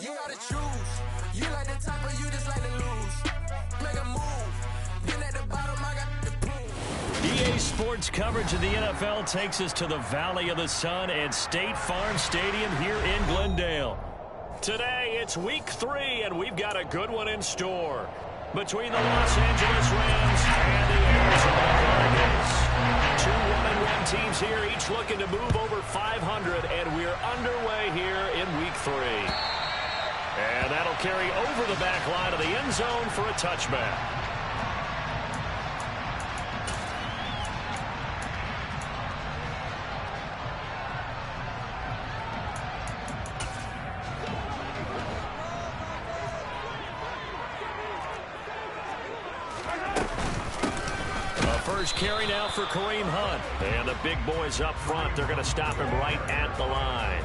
You gotta choose. You like the top or you just like to lose. Make a move. Then at the bottom, I got the proof. EA Sports coverage of the NFL takes us to the Valley of the Sun at State Farm Stadium here in Glendale. Today, it's Week 3, and we've got a good one in store between the Los Angeles Rams and the Arizona Cardinals. Two 1-1 teams here, each looking to move over 500, and we're underway here in Week 3. And that'll carry over the back line of the end zone for a touchback. First carry now for Kareem Hunt. And the big boys up front, they're going to stop him right at the line.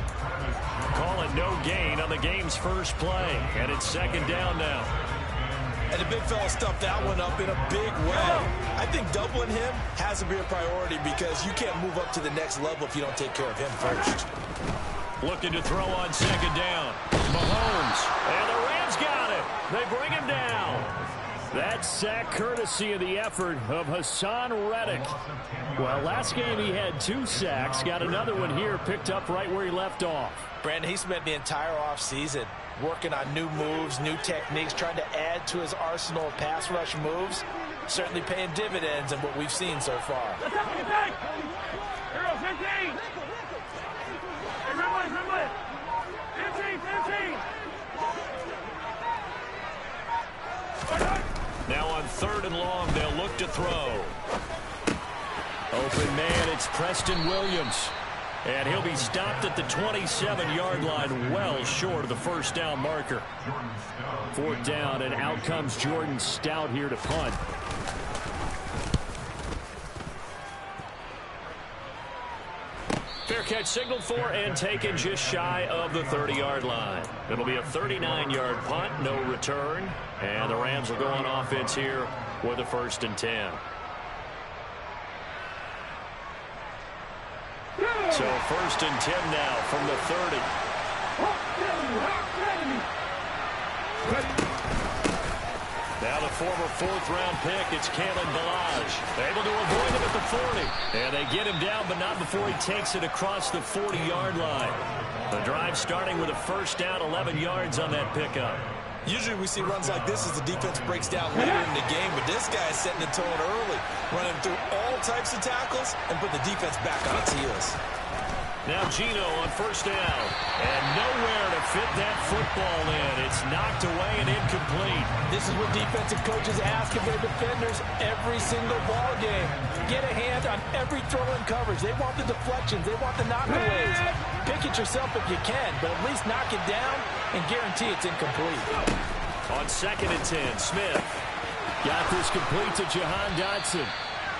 Calling no gain on the game's first play. And it's second down now. And the big fella stuffed that one up in a big way. I think doubling him has to be a priority because you can't move up to the next level if you don't take care of him first. Looking to throw on second down. Mahomes. And the Rams got it. They bring him down. That sack courtesy of the effort of Hassan Reddick. Well, last game he had 2 sacks. Got another one here picked up right where he left off. Brandon, he spent the entire offseason working on new moves, new techniques, trying to add to his arsenal of pass rush moves. Certainly paying dividends in what we've seen so far. Let's go, 15! Hero, 15! Everybody, 15! Now on 3rd and long, they'll look to throw. Open man, it's Preston Williams. And he'll be stopped at the 27-yard line, well short of the first down marker. 4th down, and out comes Jordan Stout here to punt. Fair catch signaled for and taken just shy of the 30-yard line. It'll be a 39-yard punt, no return. And the Rams will go on offense here with a 1st and 10. So 1st and 10 now from the 30. Now the former 4th-round pick, it's Kalen Ballage. Able to avoid him at the 40. And they get him down, but not before he takes it across the 40-yard line. The drive starting with a 1st down, 11 yards on that pickup. Usually we see runs like this as the defense breaks down later in the game, but this guy is setting the tone early, running through all types of tackles and put the defense back on its heels. Now Gino on 1st down, and nowhere to fit that football in. It's knocked away and incomplete. This is what defensive coaches ask of their defenders every single ball game. Get a hand on every throw in coverage. They want the deflections. They want the knockaways. Pick it yourself if you can, but at least knock it down and guarantee it's incomplete. On 2nd and 10, Smith got this complete to Jahan Dotson.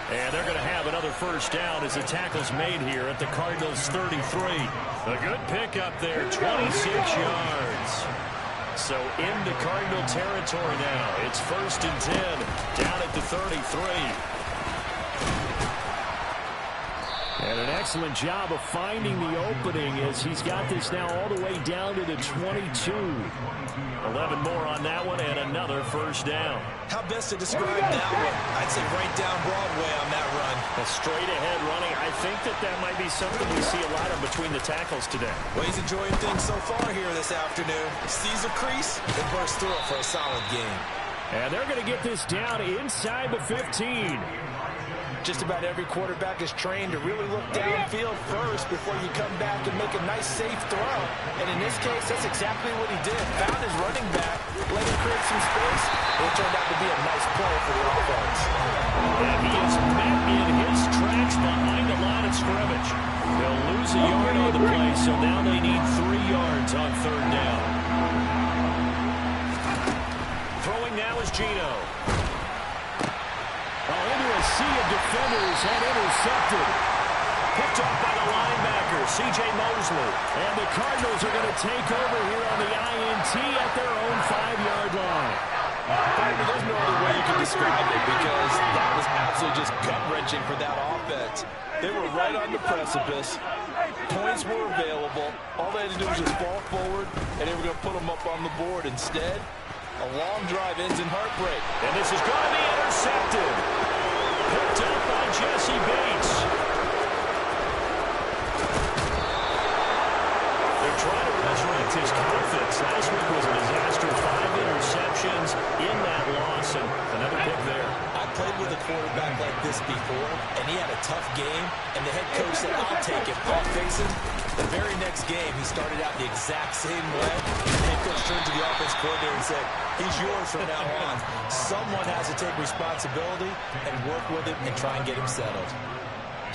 And they're going to have another 1st down as the tackle's made here at the Cardinals' 33. A good pickup there, 26 yards. So into Cardinal territory now. It's 1st and 10 down at the 33. And an excellent job of finding the opening as he's got this now all the way down to the 22. 11 more on that one and another 1st down. How best to describe that one? I'd say right down Broadway on that run. A straight-ahead running. I think that might be something we see a lot of between the tackles today. Well, he's enjoying things so far here this afternoon. Sees a crease and bursts through it for a solid game. And they're going to get this down inside the 15. Just about every quarterback is trained to really look downfield first before you come back and make a nice, safe throw. And in this case, that's exactly what he did. Found his running back, let him create some space. It turned out to be a nice play for the offense. And he is met in his tracks behind the line of scrimmage. They'll lose a yard on the play, so now they need 3 yards on 3rd down. Throwing now is Gino. Into a sea of defenders and intercepted. Picked up by the linebacker, C.J. Mosley. And the Cardinals are going to take over here on the INT at their own 5-yard line. There's no other way you can describe it because that was absolutely just gut-wrenching for that offense. They were right on the precipice. Points were available. All they had to do was just fall forward, and they were going to put them up on the board. Instead, a long drive ends in heartbreak. And this is going to be intercepted. Picked up by Jesse Bates. They're trying to resurrect his confidence. Last week was a disaster. 5 interceptions in that loss, and another pick there. I played with a quarterback like this before, and he had a tough game, and the head coach said, I'll take it, Paul Faison. The very next game, he started out the exact same way. The head coach turned to the offense coordinator and said, he's yours from now on. Someone has to take responsibility and work with him and try and get him settled.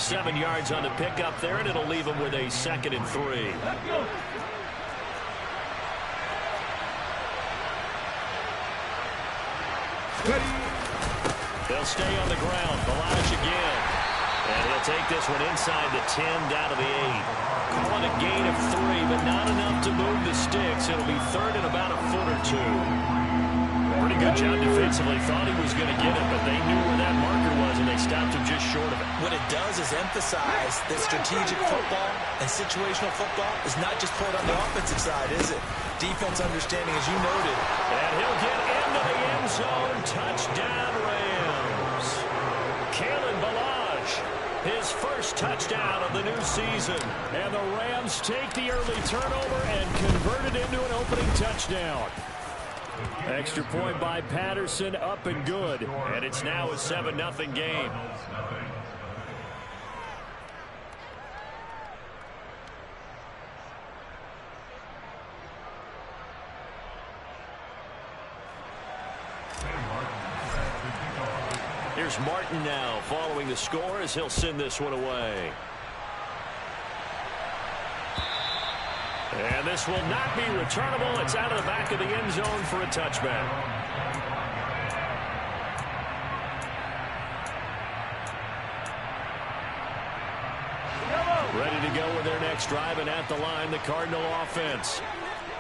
7 yards on the pickup there, and it'll leave him with a 2nd and 3. They'll stay on the ground. Balaj again. And he'll take this one inside the 10, down to the 8. Call it a gain of 3, but not enough to move the sticks. It'll be 3rd and about a foot or 2. Pretty good job defensively. Thought he was going to get it, but they knew where that marker was, and they stopped him just short of it. What it does is emphasize that strategic football and situational football is not just played on the offensive side, is it? Defense understanding, as you noted. And he'll get into the end zone. Touchdown, Rams. Kalen Balaj, his first touchdown of the new season. And the Rams take the early turnover and convert it into an opening touchdown. Extra point by Patterson, up and good. And it's now a 7-0 game. Here's Martin now following the score as he'll send this one away. And this will not be returnable. It's out of the back of the end zone for a touchback. Ready to go with their next drive, and at the line, the Cardinal offense.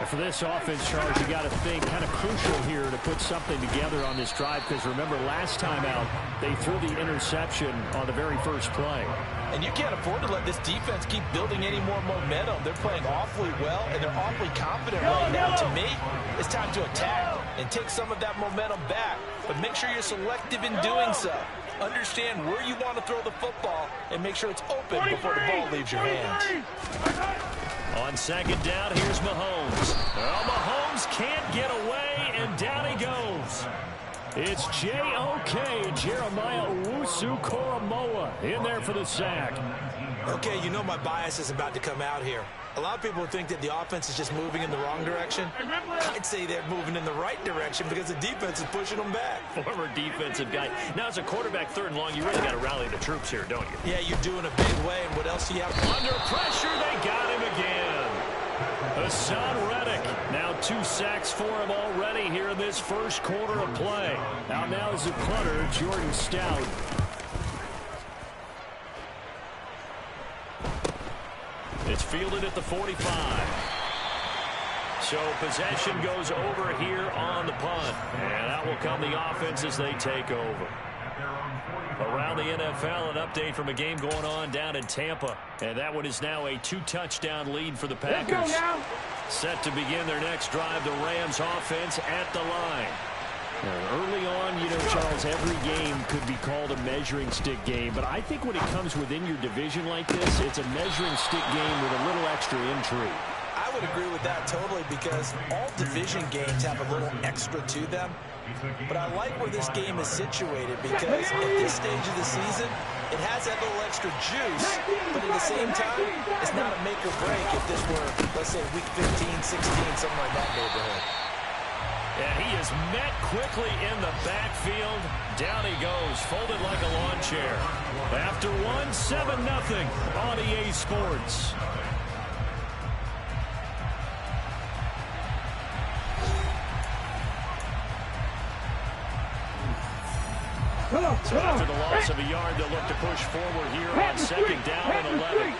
And for this offense, Charles, you got to think kind of crucial here to put something together on this drive, because remember last time out they threw the interception on the very first play. And you can't afford to let this defense keep building any more momentum. They're playing awfully well, and they're awfully confident right now. To me, it's time to attack and take some of that momentum back. But make sure you're selective in doing so. Understand where you want to throw the football and make sure it's open before the ball leaves your hands. On second down, here's Mahomes. Well, Mahomes can't get away, and down he goes. It's J.O.K. Jeremiah Owusu-Koramoah in there for the sack. Okay, you know my bias is about to come out here. A lot of people think that the offense is just moving in the wrong direction. I'd say they're moving in the right direction because the defense is pushing them back. Former defensive guy. Now, as a quarterback, 3rd and long, you really got to rally the troops here, don't you? Yeah, you're doing a big way, and what else do you have? Under pressure, they got him again. Hassan Reddick. Now 2 sacks for him already here in this first quarter of play. Now is the punter, Jordan Stout. It's fielded at the 45. So possession goes over here on the punt. And out will come the offense as they take over. Around the NFL, an update from a game going on down in Tampa. And that one is now a 2-touchdown lead for the Packers. Set to begin their next drive, the Rams offense at the line. Early on, you know, Charles, every game could be called a measuring stick game. But I think when it comes within your division like this, it's a measuring stick game with a little extra intrigue. I would agree with that totally because all division games have a little extra to them. But I like where this game is situated because at this stage of the season, it has that little extra juice, but at the same time, it's not a make or break if this were, let's say, week 15, 16, something like that neighborhood. And he is met quickly in the backfield. Down he goes, folded like a lawn chair. After one, 7-0 on EA Sports. So after the loss of a yard, they'll look to push forward here on second down and 11.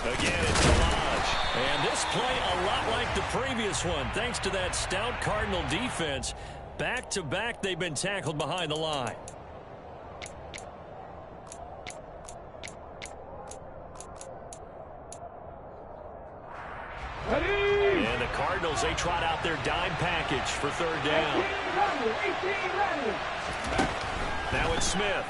Again, it's Balaj. And this play a lot like the previous one. Thanks to that stout Cardinal defense, back-to-back they've been tackled behind the line. And the Cardinals, they trot out their dime package for third down. Now it's Smith.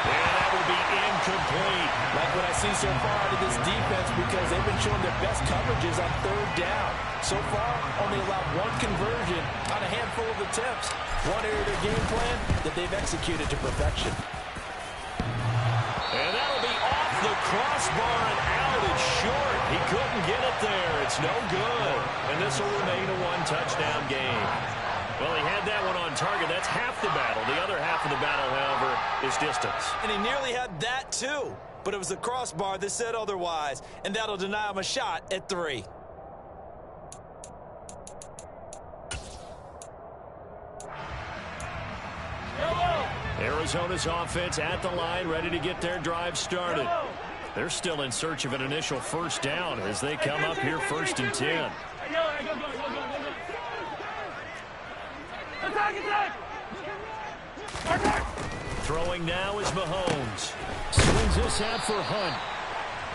And that will be incomplete. Like what I see so far out of this defense, because they've been showing their best coverages on third down. So far, only allowed one conversion on a handful of attempts. One area of their game plan that they've executed to perfection. And that'll be off the crossbar and out. It's short. He couldn't get it there. It's no good. And this will remain a one-touchdown game. Well, he had that one on target. That's half the battle. The other half of the battle, however, is distance. And he nearly had that, too. But it was the crossbar that said otherwise. And that'll deny him a shot at 3. Arizona's offense at the line, ready to get their drive started. They're still in search of an initial first down as they come up here 1st and 10. Throwing now is Mahomes. Swings this out for Hunt.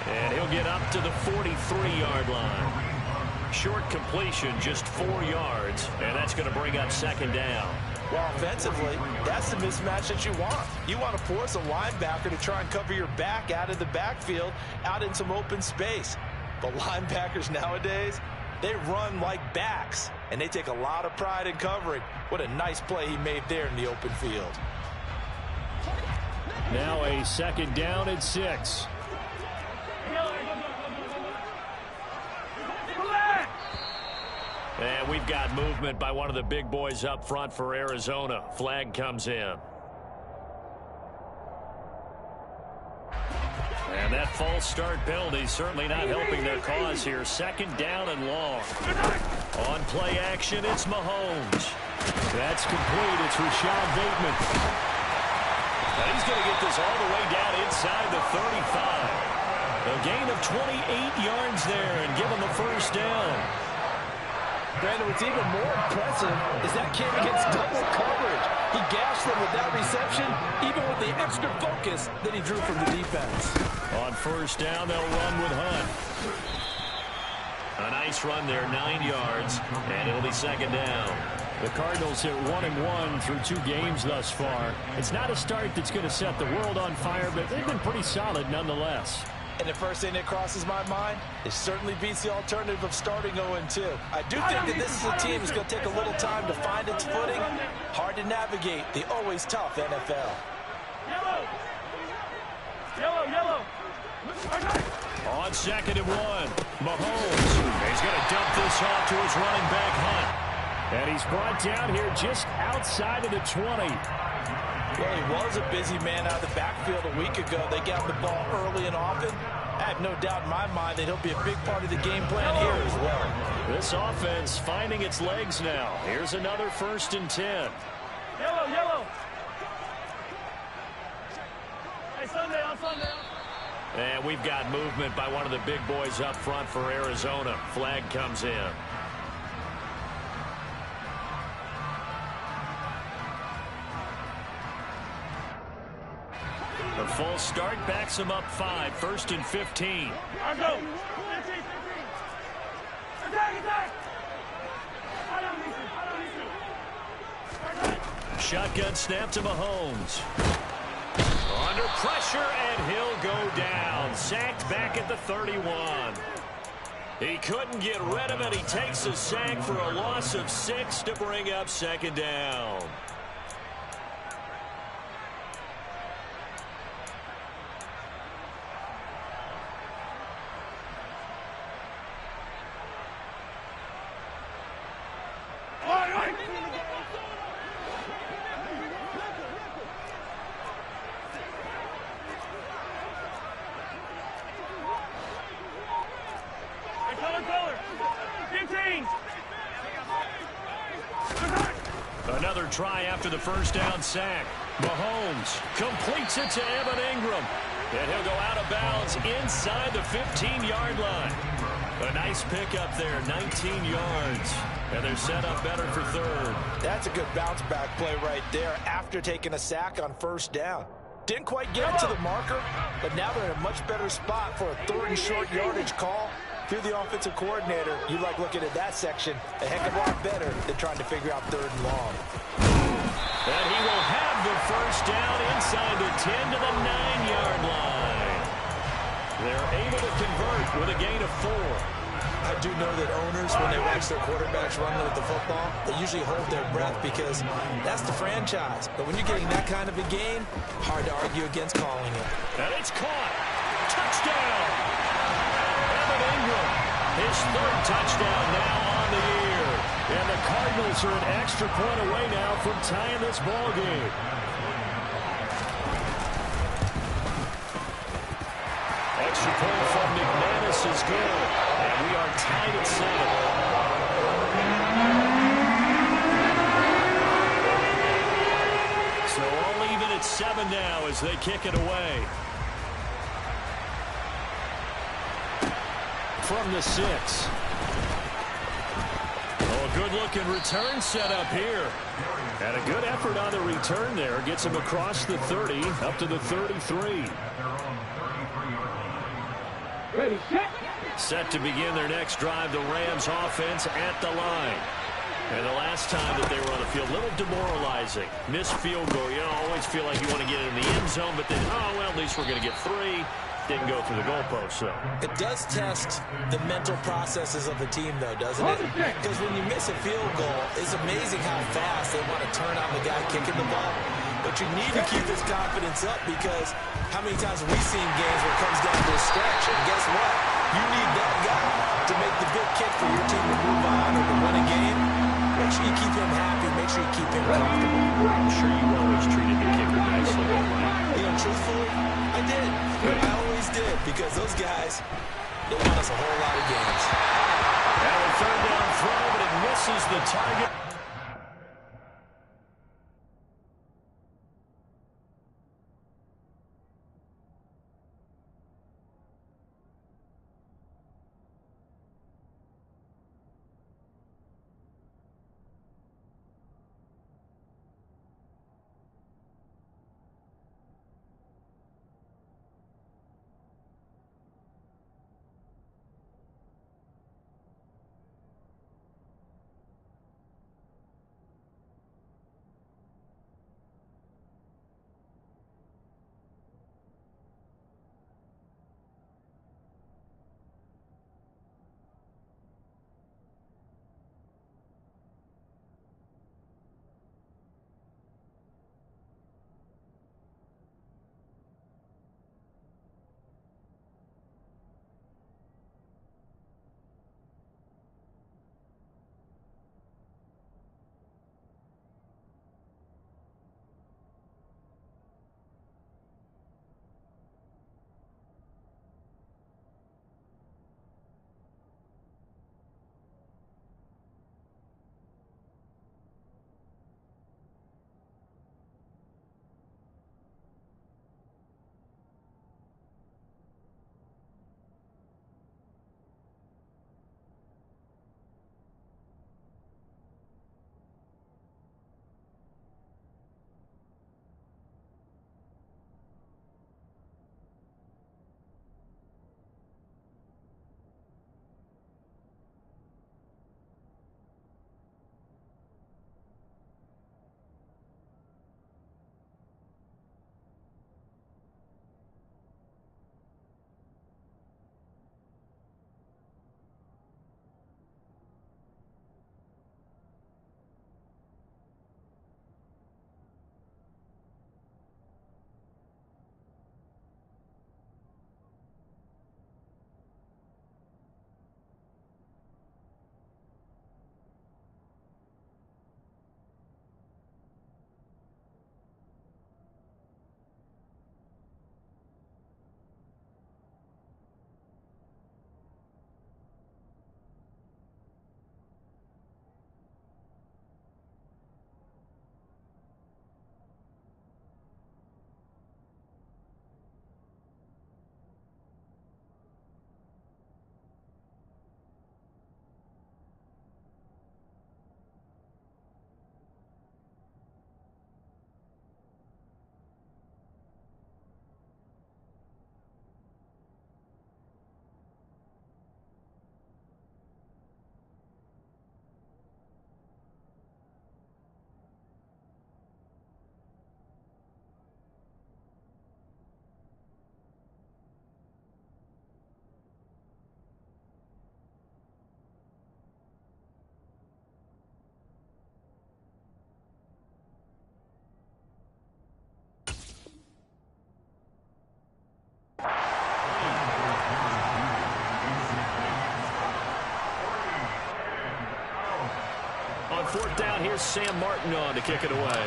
And he'll get up to the 43-yard line. Short completion, just 4 yards, and that's going to bring up 2nd down. Well, offensively, that's the mismatch that you want. You want to force a linebacker to try and cover your back out of the backfield, out in some open space. But linebackers nowadays, they run like backs, and they take a lot of pride in covering. What a nice play he made there in the open field. Now a 2nd down and 6. And we've got movement by one of the big boys up front for Arizona. Flag comes in. And that false start penalty certainly not helping their cause here. 2nd down and long. On play action, it's Mahomes. That's complete. It's Rashad Bateman. And he's going to get this all the way down inside the 35. A gain of 28 yards there and give him the first down. Brandon, what's even more impressive is that kid against double coverage. He gashed them with that reception, even with the extra focus that he drew from the defense. On 1st down, they'll run with Hunt. A nice run there, 9 yards, and it'll be 2nd down. The Cardinals hit 1-1 through 2 games thus far. It's not a start that's going to set the world on fire, but they've been pretty solid nonetheless. And the first thing that crosses my mind, it certainly beats the alternative of starting 0-2. I do think that this is a team that's going to take a little time to find its footing. Hard to navigate the always tough NFL. Yellow. On 2nd and 1, Mahomes. He's going to dump this off to his running back, Hunt. And he's brought down here just outside of the 20. Well, he was a busy man out of the backfield a week ago. They got the ball early and often. I have no doubt in my mind that he'll be a big part of the game plan here as well. This offense finding its legs now. Here's another 1st and 10. Yellow. Hey, Sunday. And we've got movement by one of the big boys up front for Arizona. Flag comes in. The full start backs him up 5. 1st and 15. Go. Attack. Shotgun snap to Mahomes. Under pressure, and he'll go down. Sacked back at the 31. He couldn't get rid of it. He takes a sack for a loss of 6 to bring up 2nd down. Another try after the 1st down sack. Mahomes completes it to Evan Ingram. And he'll go out of bounds inside the 15-yard line. A nice pickup there, 19 yards. And they're set up better for 3rd. That's a good bounce back play right there after taking a sack on 1st down. Didn't quite get it to the marker, but now they're in a much better spot for a 3rd and short yardage call. If you're the offensive coordinator, you like looking at that section a heck of a lot better than trying to figure out 3rd and long. And he will have the first down inside the 10 to the 9-yard line. They're able to convert with a gain of 4. I do know that owners, when they watch their quarterbacks run with the football, they usually hold their breath because that's the franchise. But when you're getting that kind of a game, hard to argue against calling it. And it's caught. Touchdown. Evan Ingram, his 3rd touchdown now on the year. And the Cardinals are an extra point away now from tying this ball game. Extra point from McManus is good. And we are tied at 7. So all even at 7 now as they kick it away. From the 6. Oh, good-looking return set up here. And a good effort on the return there. Gets him across the 30, up to the 33. Ready, set. Set to begin their next drive, the Rams offense at the line. And the last time that they were on the field, a little demoralizing. Missed field goal. You know, always feel like you want to get in the end zone, but then, oh, well, at least we're going to get 3. Didn't go through the goalpost, so. It does test the mental processes of a team, though, doesn't it? Because when you miss a field goal, it's amazing how fast they want to turn on the guy kicking the ball. But you need to keep his confidence up because how many times have we seen games where it comes down to a stretch? And guess what? You need that guy to make the big kick for your team to move on or to win a game. Make sure you keep him happy. Make sure you keep him comfortable. I'm sure you always treated the kicker nicely, right? You know, truthfully, I did. I always did because those guys, they won us a whole lot of games. And a 3rd down throw, but it misses the target. fourth down, here's Sam Martin on to kick it away.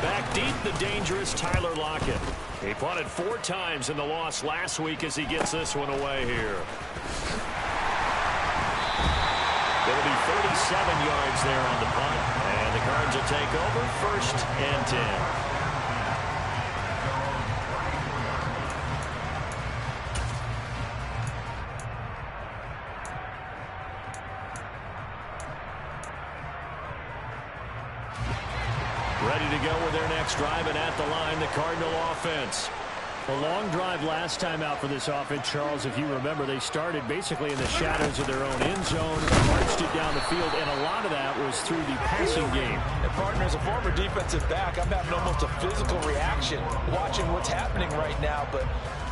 Back deep, the dangerous Tyler Lockett. He punted 4 times in the loss last week as he gets this one away here. It'll be 37 yards there on the punt, and the Cards will take over 1st and 10. Ready to go with their next drive, and at the line, the Cardinal offense. A long drive last time out for this offense, Charles. If you remember, they started basically in the shadows of their own end zone, marched it down the field, and a lot of that was through the passing game. And partner, as a former defensive back, I'm having almost a physical reaction watching what's happening right now. But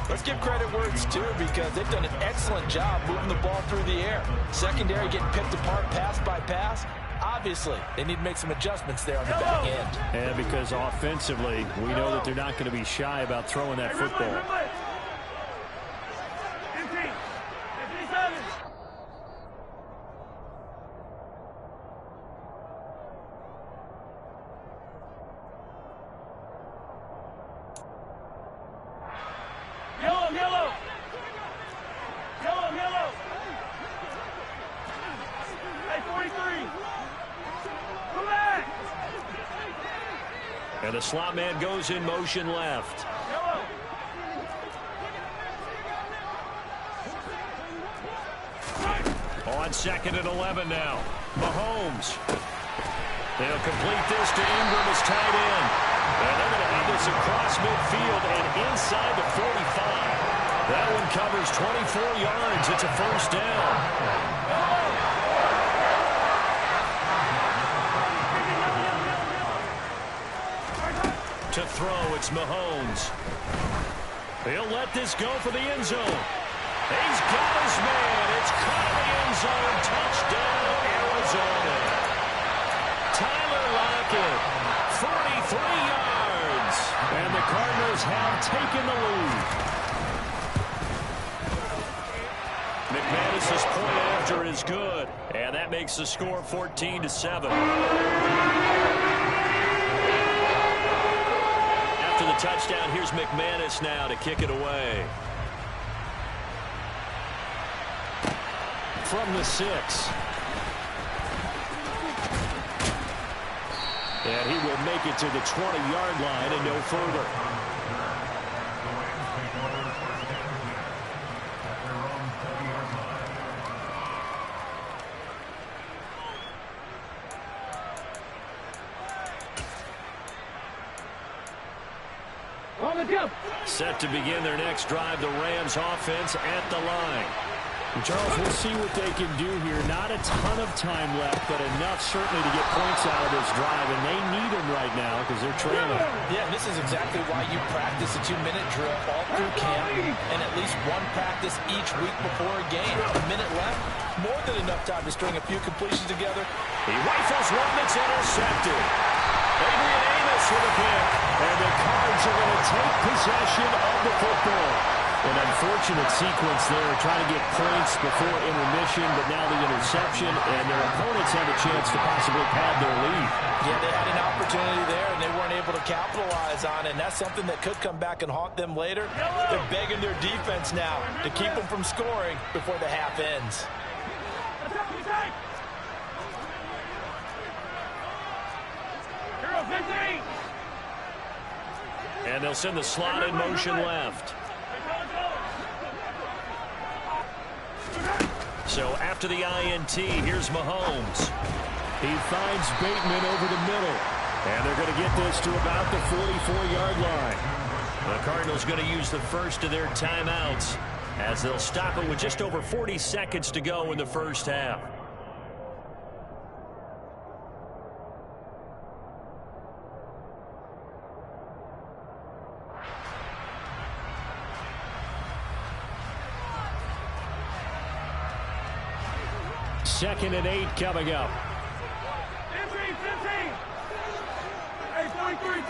let's give credit where it's due, because they've done an excellent job moving the ball through the air. Secondary getting picked apart pass by pass. Obviously, they need to make some adjustments there on the back end. And because offensively, we know that they're not going to be shy about throwing that football. And the slot man goes in motion left. On 2nd and 11 now. Mahomes. They'll complete this to Ingram as tight end. And they're going to have this across midfield and inside the 45. That one covers 24 yards. It's a 1st down. To throw, it's Mahomes. He'll let this go for the end zone. He's got his man. It's caught in the end zone. Touchdown, Arizona. Tyler Lockett, 43 yards. And the Cardinals have taken the lead. McManus's point after is good. And that makes the score 14-7. After the touchdown, here's McManus now to kick it away. From the 6. And he will make it to the 20-yard line and no further. Set to begin their next drive, the Rams offense at the line. And Charles, we'll see what they can do here. Not a ton of time left, but enough certainly to get points out of this drive, and they need them right now because they're trailing. Yeah, and this is exactly why you practice a 2-minute drill all through camp and at least one practice each week before a game. A minute left, more than enough time to string a few completions together. He rifles one that's intercepted. Adrian Amos with a pick. And the Cards are going to take possession of the football. An unfortunate sequence there, trying to get points before intermission, but now the interception, and their opponents have a chance to possibly pad their lead. Yeah, they had an opportunity there, and they weren't able to capitalize on it, and that's something that could come back and haunt them later. They're begging their defense now to keep them from scoring before the half ends. And they'll send the slot in motion left. So after the INT, here's Mahomes. He finds Bateman over the middle. And they're going to get this to about the 44-yard line. The Cardinals going to use the first of their timeouts as they'll stop it with just over 40 seconds to go in the first half. Second and 8 coming up. 15. Hey, 43, 15.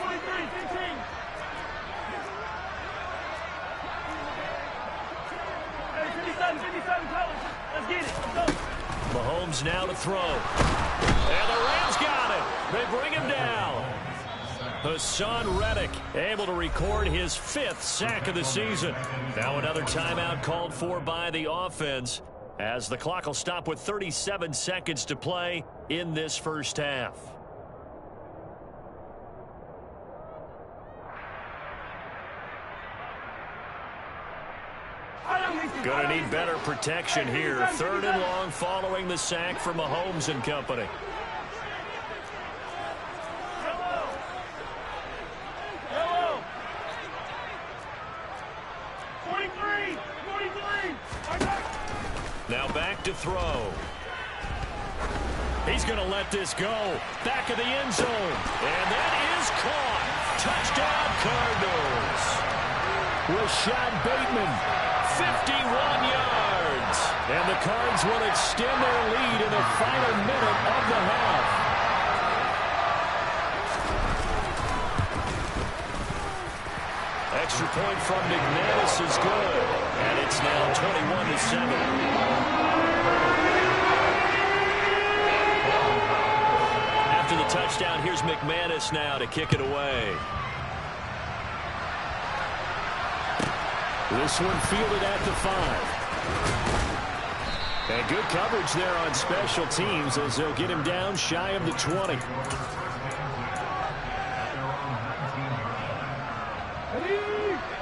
Hey, 57, Let's get it. Let's go. Mahomes now to throw. And the Rams got They bring him down. Hassan Reddick able to record his 5th sack of the season. Now another timeout called for by the offense, as the clock will stop with 37 seconds to play in this first half. Going to need better protection here. 3rd and long following the sack from Mahomes and company. Now back to throw. He's going to let this go. Back of the end zone. And that is caught. Touchdown, Cardinals. Rashad Bateman, 51 yards. And the Cards will extend their lead in the final minute of the half. Extra point from McManus is good. And it's now 21-7. After the touchdown, here's McManus now to kick it away. This one fielded at the 5. And good coverage there on special teams as they'll get him down shy of the 20.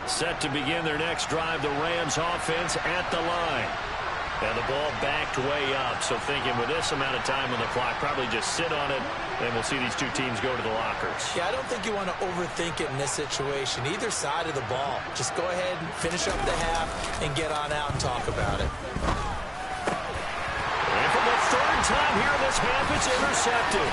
Set to begin their next drive, the Rams offense at the line. And the ball backed way up, so thinking with this amount of time on the clock, probably just sit on it, and we'll see these two teams go to the lockers. Yeah, I don't think you want to overthink it in this situation. Either side of the ball. Just go ahead and finish up the half and get on out and talk about it. And for the 3rd time here in this half, it's intercepted.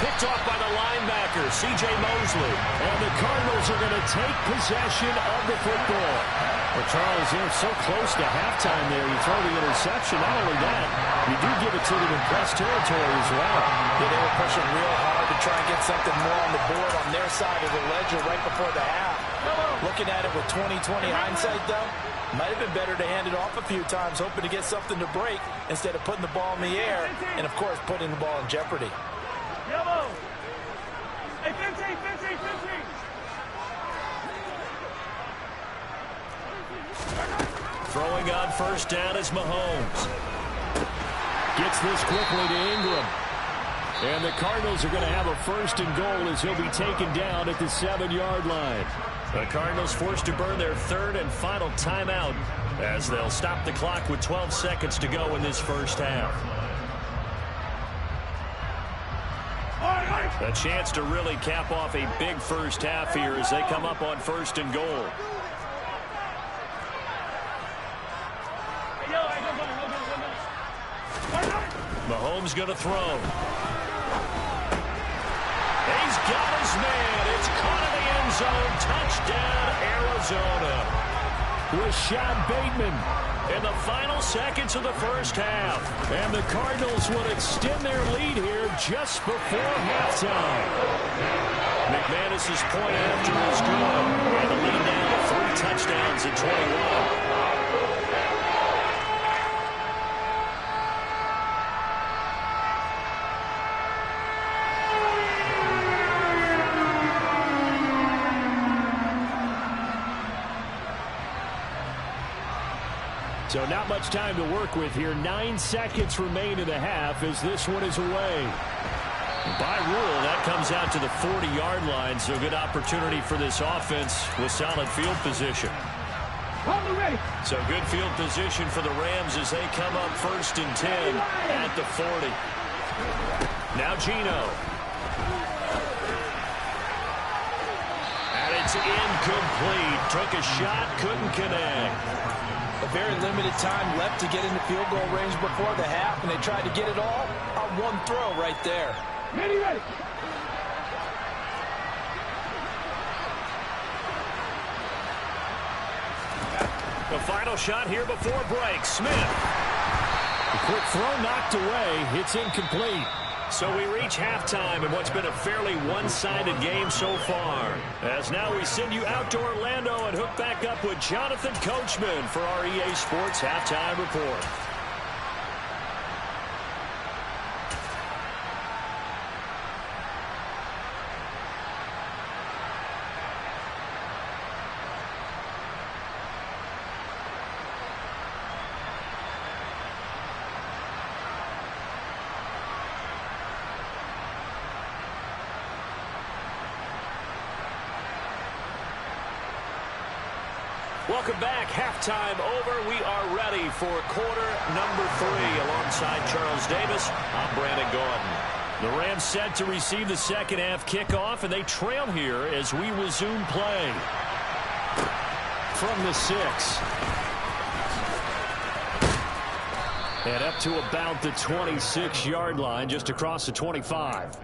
Picked off by the linebacker, C.J. Mosley. And the Cardinals are going to take possession of the football. Well, Charles, you're so close to halftime there. You throw the interception. Not only that, you do give it to them in press territory as well. Yeah, they were pushing real hard to try and get something more on the board on their side of the ledger right before the half. Looking at it with 20/20 hindsight, though, might have been better to hand it off a few times, hoping to get something to break instead of putting the ball in the air and, of course, putting the ball in jeopardy. Yellow. Hey, 15. Throwing on first down is Mahomes. Gets this quickly to Ingram. And the Cardinals are going to have a 1st and goal as he'll be taken down at the 7-yard line. The Cardinals forced to burn their 3rd and final timeout as they'll stop the clock with 12 seconds to go in this first half. A chance to really cap off a big first half here as they come up on 1st and goal. Mahomes going to throw. He's got his man. It's caught in the end zone. Touchdown, Arizona. Rashad Bateman in the final seconds of the first half. And the Cardinals will extend their lead here just before halftime. McManus's point after is good. And the lead now to 3 touchdowns at 21. So not much time to work with here. 9 seconds remain in the half as this one is away. By rule, that comes out to the 40-yard line, so good opportunity for this offense with solid field position. So good field position for the Rams as they come up 1st and 10 at the 40. Now Geno. And it's incomplete. Took a shot, couldn't connect. A very limited time left to get into field goal range before the half, and they tried to get it all on one throw right there. Ready. The final shot here before break. Smith. The quick throw knocked away. It's incomplete. So we reach halftime in what's been a fairly one-sided game so far. As now we send you out to Orlando and hook back up with Jonathan Coachman for our EA Sports Halftime Report. Welcome back. Halftime over. We are ready for quarter number 3. Alongside Charles Davis, I'm Brandon Gordon. The Rams set to receive the second half kickoff, and they trail here as we resume play. From the 6. And up to about the 26-yard line, just across the 25.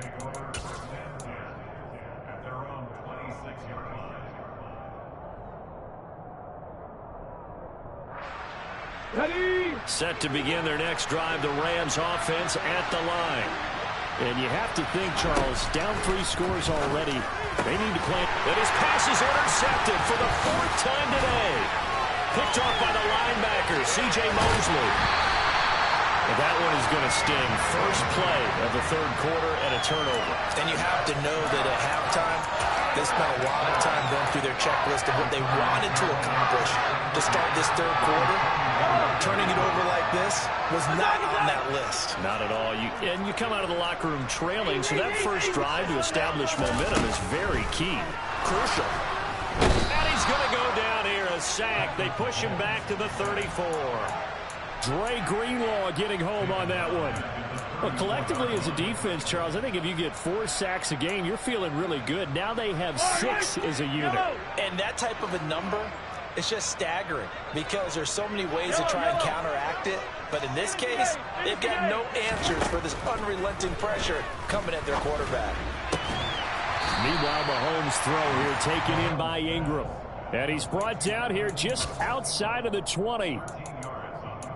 Ready. Set to begin their next drive, the Rams offense at the line. And you have to think, Charles, down 3 scores already. They need to play. And his pass is intercepted for the 4th time today. Picked off by the linebacker, C.J. Mosley. And that one is going to sting. First play of the 3rd quarter and a turnover. And you have to know that at halftime, they spent a lot of time going through their checklist of what they wanted to accomplish to start this 3rd quarter. Turning it over like this was not on that list. Not at all. And you come out of the locker room trailing, so that first drive to establish momentum is very key. Crucial. And he's going to go down here, a sack. They push him back to the 34. Dre Greenlaw getting home on that one. Well, collectively as a defense, Charles, I think if you get 4 sacks a game, you're feeling really good. Now they have 6 as a unit. And that type of a number, it's just staggering because there's so many ways to try and counteract it. But in this case, they've got no answers for this unrelenting pressure coming at their quarterback. Meanwhile, Mahomes' throw here taken in by Ingram. And he's brought down here just outside of the 20.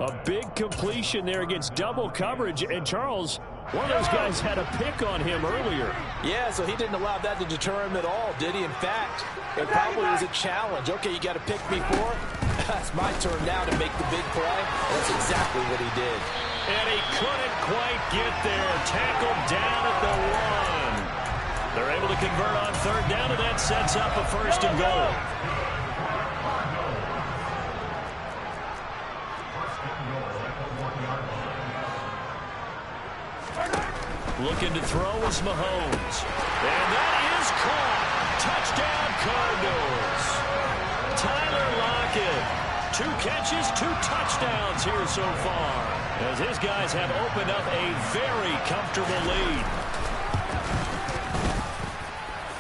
A big completion there against double coverage. And Charles, one of those guys had a pick on him earlier. Yeah, so he didn't allow that to deter him at all, did he? In fact, it probably was a challenge. Okay, you got to pick me 4. It's my turn now to make the big play. That's exactly what he did. And he couldn't quite get there. Tackled down at the 1. They're able to convert on 3rd down, and that sets up a 1st and goal. Looking to throw is Mahomes. And that is caught. Touchdown, Cardinals. Tyler Lockett. 2 catches, 2 touchdowns here so far, as his guys have opened up a very comfortable lead.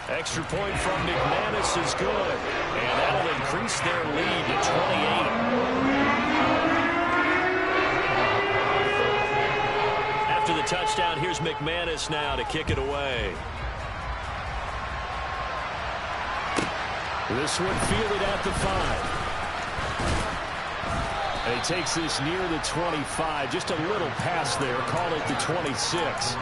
Extra point from McManus is good, and that'll increase their lead to 28. After the touchdown, here's McManus now to kick it away. This one fielded at the 5. And he takes this near the 25. Just a little pass there. Call it the 26.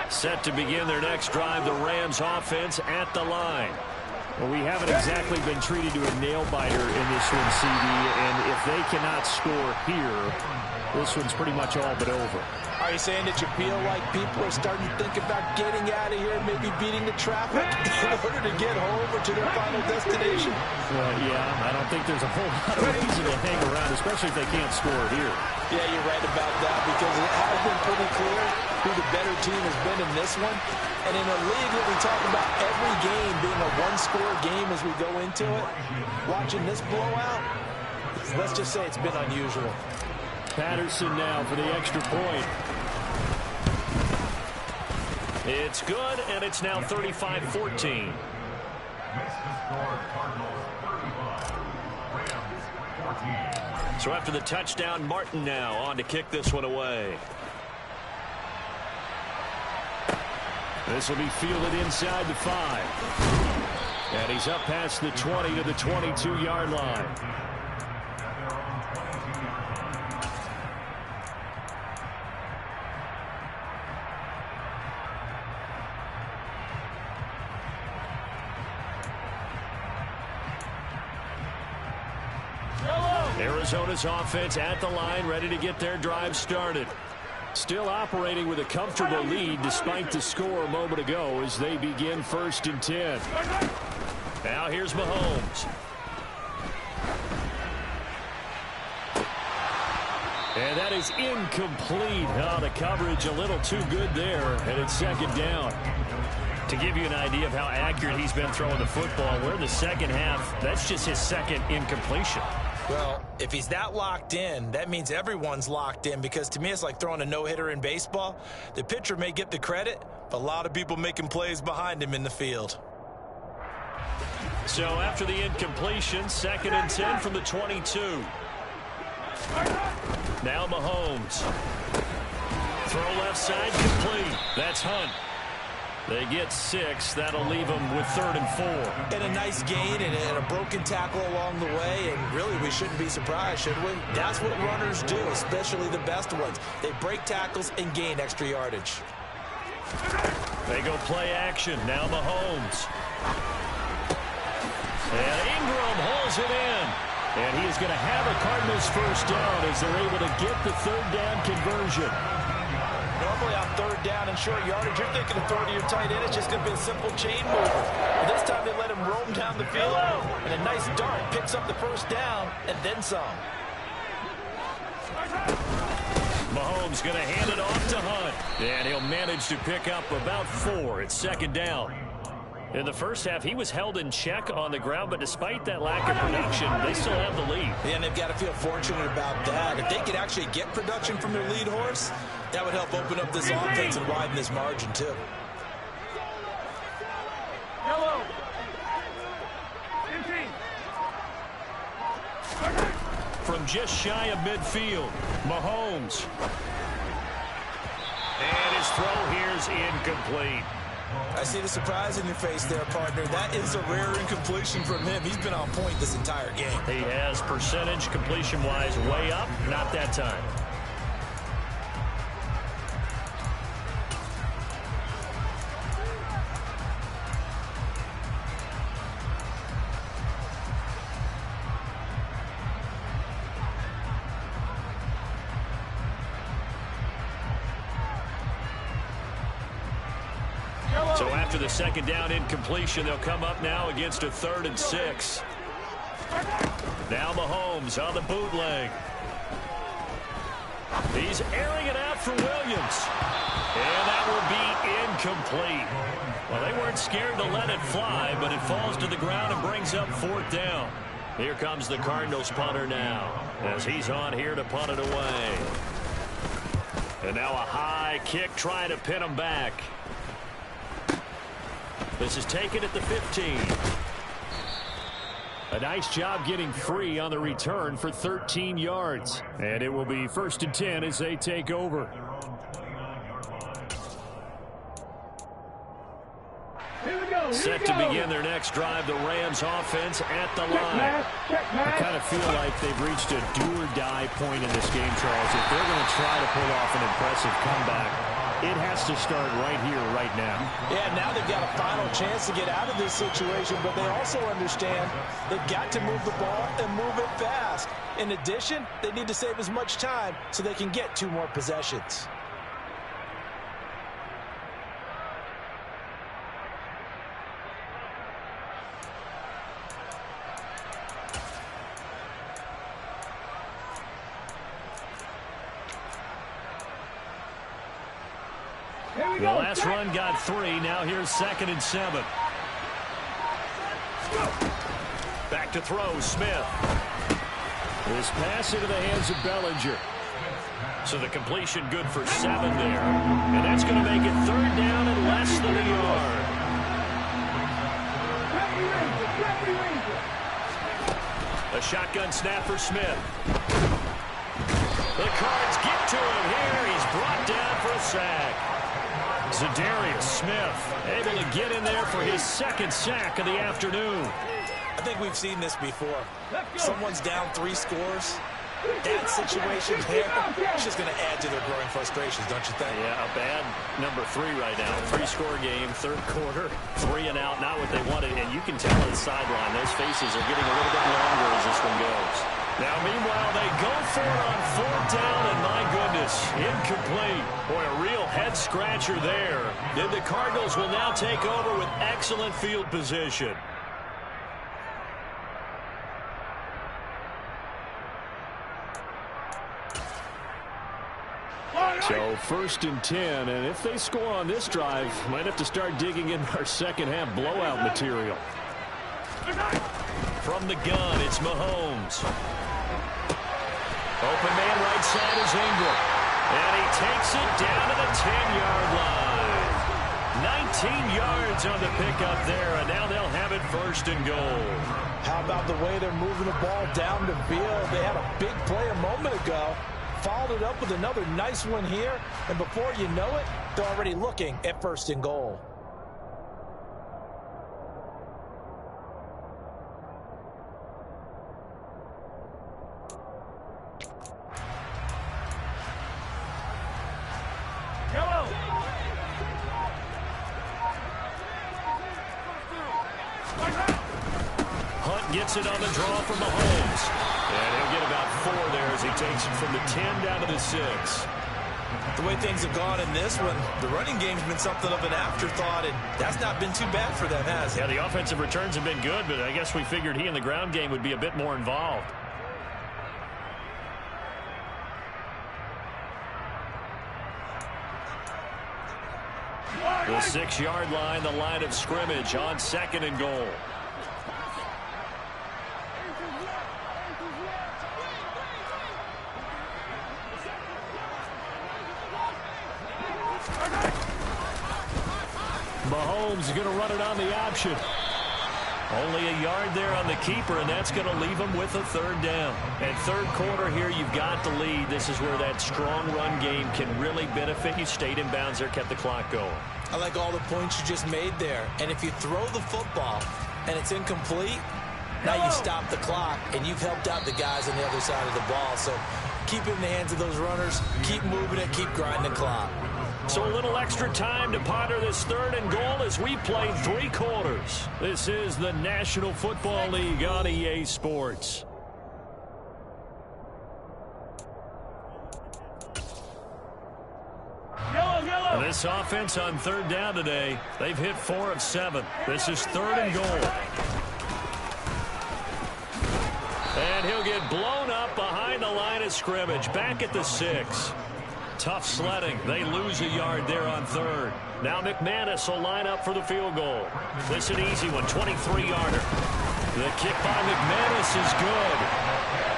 Set to begin their next drive, the Rams offense at the line. Well, we haven't exactly been treated to a nail-biter in this one, CD, and if they cannot score here, this one's pretty much all but over. Are you saying that you feel like people are starting to think about getting out of here and maybe beating the traffic in order to get home or to their final destination? Well, yeah, I don't think there's a whole lot of reason to hang around, especially if they can't score here. Yeah, you're right about that, because it has been pretty clear who the better team has been in this one. And in a league that we talk about every game being a one-score game as we go into it, watching this blowout, let's just say it's been unusual. Patterson now for the extra point. It's good, and it's now 35-14. So after the touchdown, Martin now on to kick this one away. This will be fielded inside the 5. And he's up past the 20 to the 22-yard line. Arizona's offense at the line, ready to get their drive started. Still operating with a comfortable lead despite the score a moment ago as they begin 1st and 10. Now here's Mahomes. And that is incomplete. Oh, the coverage a little too good there, and it's second down. To give you an idea of how accurate he's been throwing the football, we're in the second half. That's just his second incompletion. Well, if he's that locked in, that means everyone's locked in, because to me it's like throwing a no-hitter in baseball. The pitcher may get the credit, but a lot of people making plays behind him in the field. So after the incompletion, 2nd and 10 from the 22. Now Mahomes. Throw left side, complete. That's Hunt. They get 6. That'll leave them with 3rd and 4. And a nice gain and a broken tackle along the way, and really we shouldn't be surprised, should we? That's what runners do, especially the best ones. They break tackles and gain extra yardage. They go play action. Now Mahomes. And Ingram holds it in. And he is going to have a Cardinals first down as they're able to get the 3rd down conversion. Normally on 3rd down and short yardage, you're thinking of throwing to your tight end. It's just going to be a simple chain move. But this time they let him roam down the field. And a nice dart picks up the first down and then some. Mahomes going to hand it off to Hunt. And he'll manage to pick up about 4. It's 2nd down. In the first half, he was held in check on the ground, but despite that lack of production, they still have the lead. Yeah, and they've got to feel fortunate about that. If they could actually get production from their lead horse, that would help open up this offense and widen this margin, too. Yellow. From just shy of midfield, Mahomes. And his throw here's incomplete. I see the surprise in your face there, partner. That is a rare incompletion from him. He's been on point this entire game. He has percentage completion-wise way up. Not that time. So after the 2nd down incompletion, they'll come up now against a 3rd and 6. Now Mahomes on the bootleg. He's airing it out for Williams. And that will be incomplete. Well, they weren't scared to let it fly, but it falls to the ground and brings up 4th down. Here comes the Cardinals punter now, as he's on here to punt it away. And now a high kick trying to pin him back. This is taken at the 15. A nice job getting free on the return for 13 yards. And it will be 1st and 10 as they take over. Set to begin their next drive, the Rams offense at the line. I kind of feel like they've reached a do-or-die point in this game, Charles. If they're going to try to pull off an impressive comeback, it has to start right here, right now. Yeah, now they've got a final chance to get out of this situation, but they also understand they've got to move the ball and move it fast. In addition, they need to save as much time so they can get 2 more possessions. The last run got 3. Now here's 2nd and 7. Back to throw, Smith. This pass into the hands of Bellinger. So the completion good for 7 there. And that's going to make it 3rd down and less than a yard. A shotgun snap for Smith. The Cards get to him here. He's brought down for a sack. Zadarius Smith able to get in there for his 2nd sack of the afternoon. I think we've seen this before. Someone's down 3 scores. That situation there, it's just going to add to their growing frustrations, don't you think? Yeah, a bad number 3 right now. 3-score game, 3rd quarter, 3 and out, not what they wanted. And you can tell on the sideline, those faces are getting a little bit longer as this one goes. Now, meanwhile, they go for it on 4th down, and my goodness, incomplete. Boy, a real head-scratcher there. Then the Cardinals will now take over with excellent field position. So 1st and 10, and if they score on this drive, might have to start digging in our second half blowout material. From the gun, it's Mahomes. Open man right side is Ingram. And he takes it down to the 10-yard line. 19 yards on the pickup there, and now they'll have it 1st and goal. How about the way they're moving the ball down the field? They had a big play a moment ago. Followed it up with another nice one here. And before you know it, they're already looking at 1st and goal. Hunt gets it on the draw from Mahomes. And he'll get about 4 there as he takes it from the 10 down to the 6. The way things have gone in this one, the running game's been something of an afterthought, and that's not been too bad for them, has it? Yeah, the offensive returns have been good, but I guess we figured he in the ground game would be a bit more involved. The 6-yard line, the line of scrimmage on 2nd and goal. Mahomes is going to run it on the option. Only a yard there on the keeper, and that's going to leave him with a 3rd down. And 3rd quarter here, you've got the lead. This is where that strong run game can really benefit you. Stayed in bounds there, kept the clock going. I like all the points you just made there. And if you throw the football and it's incomplete, now you stop the clock, and you've helped out the guys on the other side of the ball. So keep it in the hands of those runners. Keep moving it. Keep grinding the clock. So a little extra time to ponder this 3rd and goal as we play 3 quarters. This is the National Football League on EA Sports. And this offense on 3rd down today, they've hit 4 of 7. This is 3rd and goal. And he'll get blown up behind the line of scrimmage, back at the 6. Tough sledding. They lose a yard there on 3rd. Now McManus will line up for the field goal. This is an easy one, 23-yarder. The kick by McManus is good.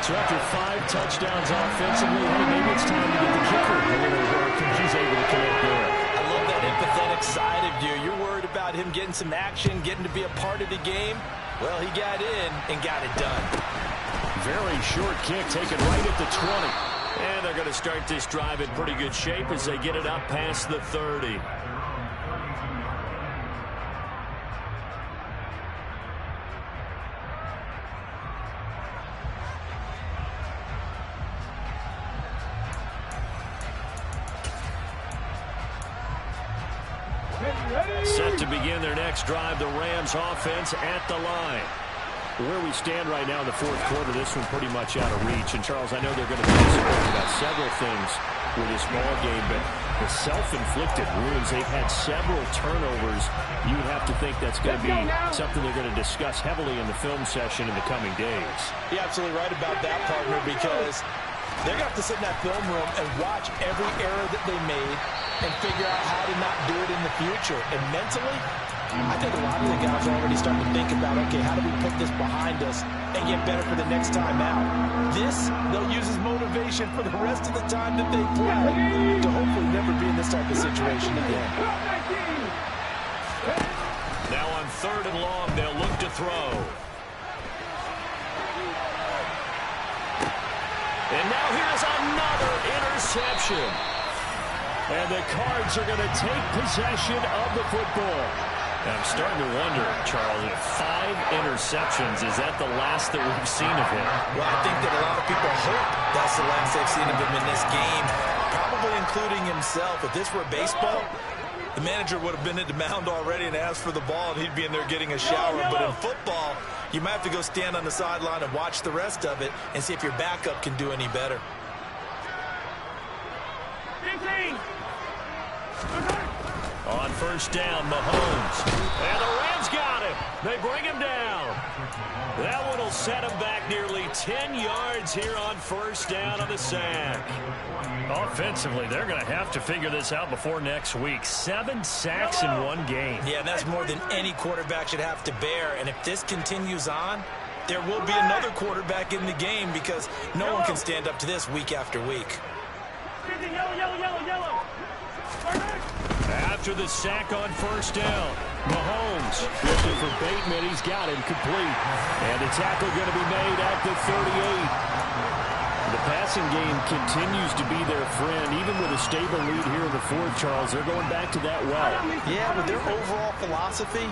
So after 5 touchdowns offensively, hey, maybe it's time to get the kicker a little work, and he's able to connect there. I love that empathetic side of you. You're worried about him getting some action, getting to be a part of the game. Well, he got in and got it done. Very short kick taken right at the 20. And they're going to start this drive in pretty good shape as they get it up past the 30. Set to begin their next drive, the Rams offense at the line. Where we stand right now in the 4th quarter, this one pretty much out of reach. And, Charles, I know they're going to be disappointed about several things with this ball game, but the self-inflicted wounds, they've had several turnovers. You would have to think that's going to be something they're going to discuss heavily in the film session in the coming days. You're absolutely right about that, partner, because they're going to have to sit in that film room and watch every error that they made and figure out how to not do it in the future. And mentally, I think a lot of the guys are already starting to think about, okay, how do we put this behind us and get better for the next time out? This, they'll use as motivation for the rest of the time that they play to hopefully never be in this type of situation again. Now on 3rd and long, they'll look to throw. And now here's another interception. And the Cards are going to take possession of the football. I'm starting to wonder, Charles, if 5 interceptions, is that the last that we've seen of him? Well, I think that a lot of people hope that's the last they've seen of him in this game, probably including himself. If this were baseball, the manager would have been at the mound already and asked for the ball, and he'd be in there getting a shower. But in football, you might have to go stand on the sideline and watch the rest of it and see if your backup can do any better. On 1st down, Mahomes. And the Rams got him. They bring him down. That one will set him back nearly 10 yards here on first down on the sack. Offensively, they're going to have to figure this out before next week. 7 sacks in one game. Yeah, that's more than any quarterback should have to bear. And if this continues on, there will be another quarterback in the game because no one can stand up to this week after week. After the sack on first down, Mahomes looking for Bateman. He's got him complete. And the tackle going to be made at the 38. The passing game continues to be their friend. Even with a stable lead here in the fourth, Charles, they're going back to that well. Yeah, with their overall philosophy,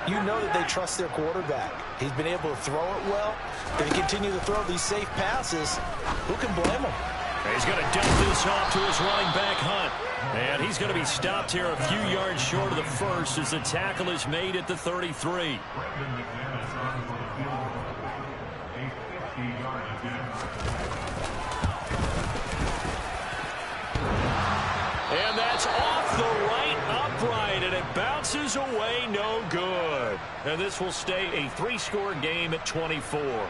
you know that they trust their quarterback. He's been able to throw it well. If he continue to throw these safe passes, who can blame him? He's going to dump this off to his running back, Hunt. And he's going to be stopped here a few yards short of the first as the tackle is made at the 33. And that's off the right upright, and it bounces away no good. And this will stay a 3-score game at 24.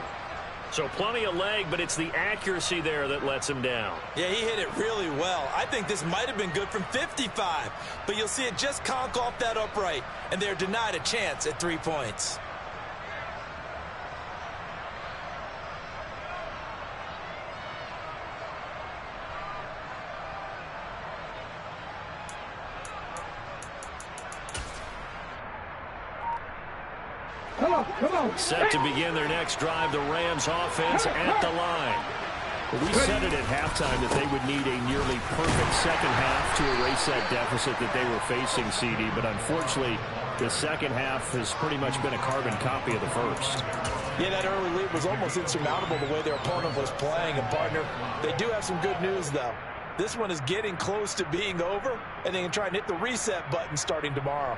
So plenty of leg, but it's the accuracy there that lets him down. Yeah, he hit it really well. I think this might have been good from 55, but you'll see it just conk off that upright, and they're denied a chance at 3 points. Set to begin their next drive, the Rams offense at the line. We said it at halftime that they would need a nearly perfect second half to erase that deficit that they were facing, CD. But unfortunately, the second half has pretty much been a carbon copy of the first. Yeah, that early lead was almost insurmountable the way their opponent was playing. And, partner, they do have some good news, though. This one is getting close to being over, and they can try and hit the reset button starting tomorrow.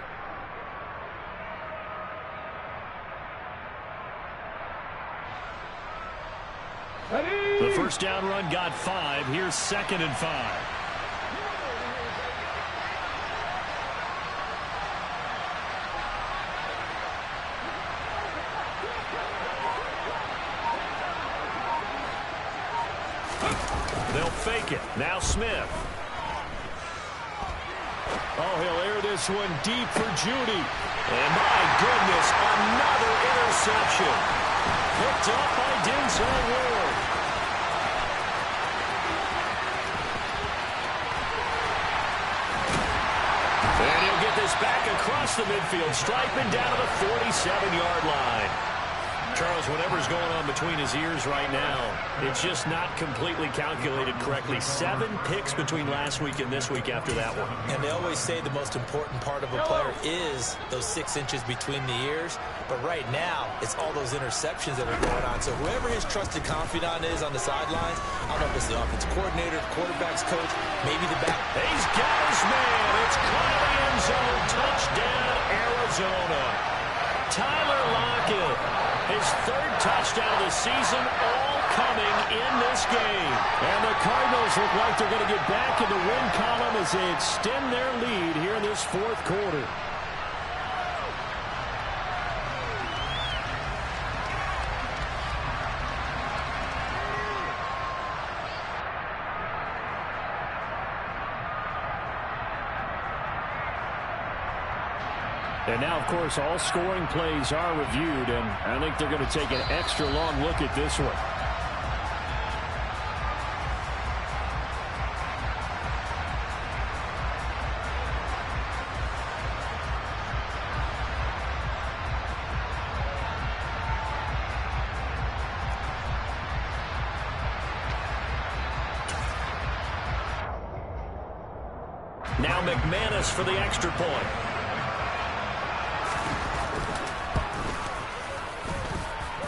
The first down run got 5. Here's 2nd and 5. They'll fake it. Now Smith. Oh, he'll air this one deep for Judy. And my goodness, another interception. Picked up by Denzel Ward. And he'll get this back across the midfield, striping down to the 47-yard line. Charles, whatever's going on between his ears right now, it's just not completely calculated correctly. 7 picks between last week and this week after that one. And they always say the most important part of a player is those 6 inches between the ears. But right now, it's all those interceptions that are going on. So whoever his trusted confidant is on the sidelines, I don't know if it's the offensive coordinator, quarterback's coach, maybe the back. He's got his man. It's caught in the end zone. Touchdown, Arizona. Tyler Lockett, his 3rd touchdown of the season, all coming in this game. And the Cardinals look like they're going to get back in the win column as they extend their lead here in this 4th quarter. And now, of course, all scoring plays are reviewed, and I think they're going to take an extra long look at this one. Now McManus for the extra point.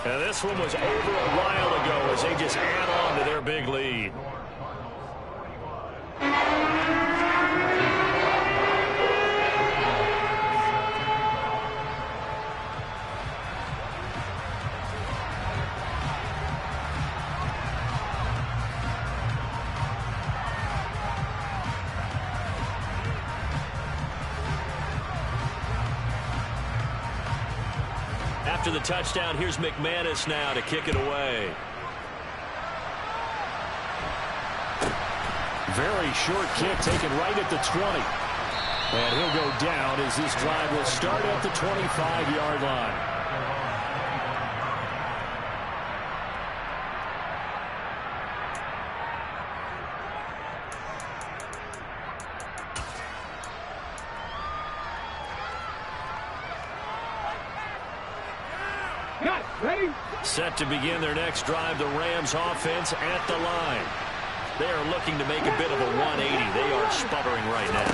And this one was over a while ago as they just add on to their big lead. After the touchdown, here's McManus now to kick it away. Very short kick taken right at the 20. And he'll go down as this drive will start at the 25-yard line. Set to begin their next drive, the Rams offense at the line. They are looking to make a bit of a 180. They are sputtering right now.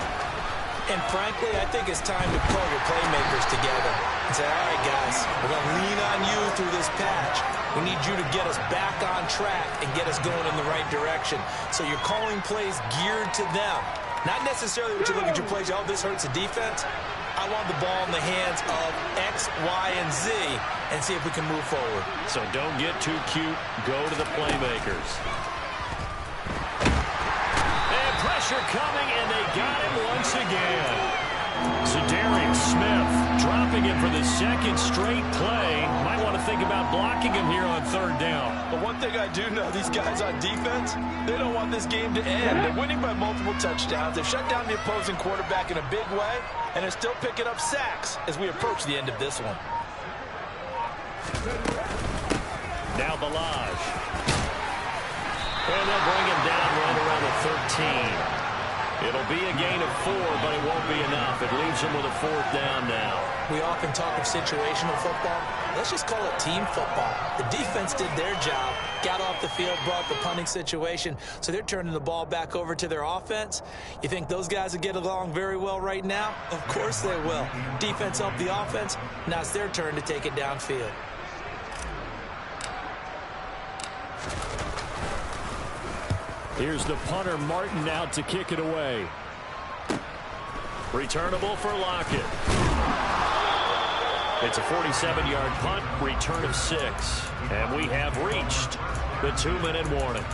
And frankly, I think it's time to pull your playmakers together and say, all right, guys, we're going to lean on you through this patch. We need you to get us back on track and get us going in the right direction. So you're calling plays geared to them. Not necessarily what you look at your plays, oh, this hurts the defense. I want the ball in the hands of X, Y, and Z and see if we can move forward. So don't get too cute. Go to the playmakers. And pressure coming, and they got him once again. Za'Darius Smith dropping him for the second straight play. Might want to think about blocking him here on third down. But one thing I do know, these guys on defense, they don't want this game to end. They're winning by multiple touchdowns. They've shut down the opposing quarterback in a big way, and they're still picking up sacks as we approach the end of this one. Now Balaj. And they'll bring him down right around the 13. It'll be a gain of 4, but it won't be enough. It leaves him with a fourth down now. We often talk of situational football. Let's just call it team football. The defense did their job, got off the field, brought the punting situation, so they're turning the ball back over to their offense. You think those guys will get along very well right now? Of course they will. Defense helped the offense. Now it's their turn to take it downfield. Here's the punter, Martin, out to kick it away. Returnable for Lockett. It's a 47-yard punt, return of 6. And we have reached the 2-minute warning.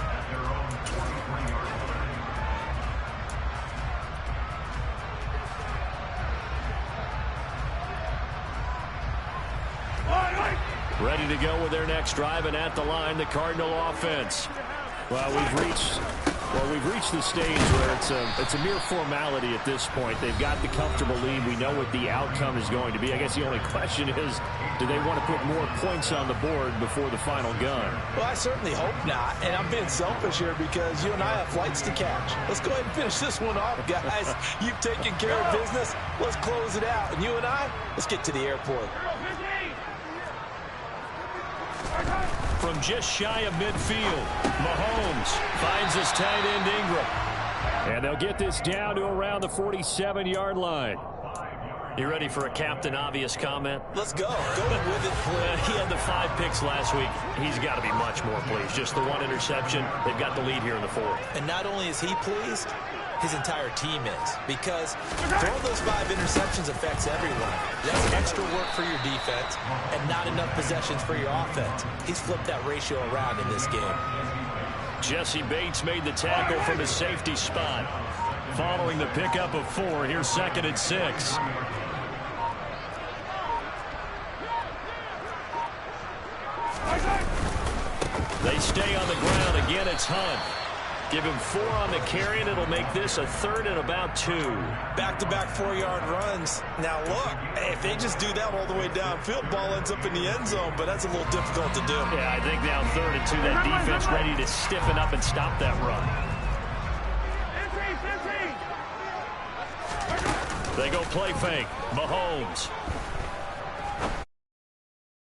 Ready to go with their next drive, and at the line, the Cardinal offense. Well, we've reached the stage where it's a mere formality at this point. They've got the comfortable lead. We know what the outcome is going to be. I guess the only question is, do they want to put more points on the board before the final gun? Well, I certainly hope not. And I'm being selfish here because you and I have flights to catch. Let's go ahead and finish this one off, guys. You've taken care of business. Let's close it out. And you and I, let's get to the airport. From just shy of midfield, Mahomes finds his tight end Ingram. And they'll get this down to around the 47-yard line. You ready for a Captain Obvious comment? Let's go. Go with it, please. He had the 5 picks last week. He's got to be much more pleased. Just the 1 interception. They've got the lead here in the 4th. And not only is he pleased, his entire team is. Because throwing those 5 interceptions affects everyone. That's extra work for your defense and not enough possessions for your offense. He's flipped that ratio around in this game. Jesse Bates made the tackle from his safety spot. Following the pickup of 4, here's 2nd and 6. They stay on the ground. Again, it's Hunt. Give him 4 on the carry, and it'll make this a 3rd and about 2. Back-to-back 4-yard runs. Now, look, if they just do that all the way downfield, ball ends up in the end zone, but that's a little difficult to do. Yeah, I think now 3rd and 2, that defense ready to stiffen up and stop that run. They go play fake. Mahomes